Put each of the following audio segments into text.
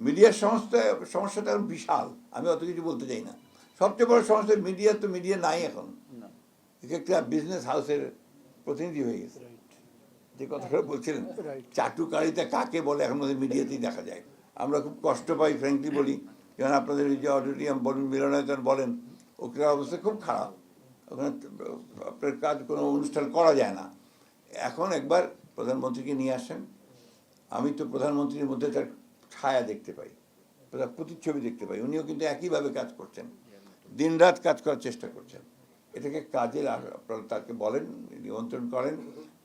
মিডিয়ার সমস্যাটা এখন বিশাল, আমি অত কিছু বলতে চাই না। সবচেয়ে বড় সমস্যা মিডিয়া নাই এখন, একটা বিজনেস হাউসের প্রতিনিধি হয়ে গেছে। যে কথাটা বলছিলেন চাটুকারিতা কাকে বলে এখন আমাদের মিডিয়াতেই দেখা যায়। আমরা খুব কষ্ট পাই, ফ্র্যাঙ্কলি বলি, যেমন আপনাদের এই যে অডিটোরিয়াম বলেন, মিলনায়তন বলেন, ওখানে অবস্থা খুব খারাপ। ওখানে আপনার কাজ কোনো অনুষ্ঠান করা যায় না। এখন একবার প্রধানমন্ত্রীকে নিয়ে আসেন, আমি তো প্রধানমন্ত্রীর মধ্যে তার ছায়া দেখতে পাই, তার প্রতিচ্ছবি দেখতে পাই। উনিও কিন্তু একইভাবে কাজ করছেন, দিনরাত কাজ করার চেষ্টা করছেন। এটাকে কাজে আপনারা তাকে বলেন, নিমন্ত্রণ করেন,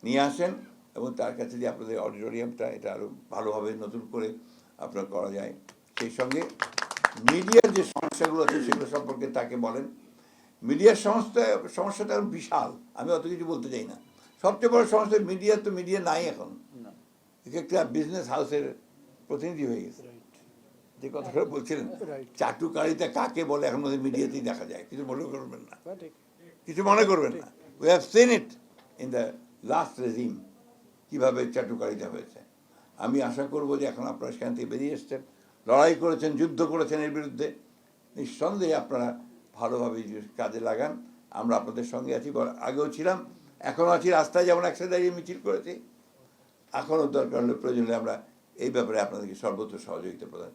নিয়ে আসেন, এবং তার কাছে যে আপনাদের অডিটোরিয়ামটা এটা আরও ভালোভাবে নতুন করে আপনার করা যায়। সেই সঙ্গে মিডিয়ার যে সমস্যাগুলো আছে সেগুলো সম্পর্কে তাকে বলেন। মিডিয়ার সমস্যাটা এখন বিশাল, আমি অত কিছু বলতে চাই না। সবচেয়ে বড় সমস্যা মিডিয়া নাই এখন, একটা বিজনেস হাউসের প্রতিনিধি হয়ে গেছে। যে কথাটা বলছিলেন চাটুকারিতা কাকে বলে এখন আমাদের মিডিয়াতেই দেখা যায়। কিছু মনে করবেন না, কিছু মনে করবেন না। We have seen it in the last regime, কীভাবে চাটুকারিতা হয়েছে। আমি আশা করব যে এখন আপনারা সেখান থেকে বেরিয়ে এসছেন, লড়াই করেছেন, যুদ্ধ করেছেন এর বিরুদ্ধে। নিঃসন্দেহে আপনারা ভালোভাবে কাজে লাগান। আমরা আপনাদের সঙ্গে আছি, আগেও ছিলাম, এখনও আছি। রাস্তায় যেমন একসাথে দাঁড়িয়ে মিছিল করেছি, এখনও দরকার হলে প্রয়োজন হলে আমরা এই ব্যাপারে আপনাদেরকে সর্বোচ্চ সহযোগিতা প্রদান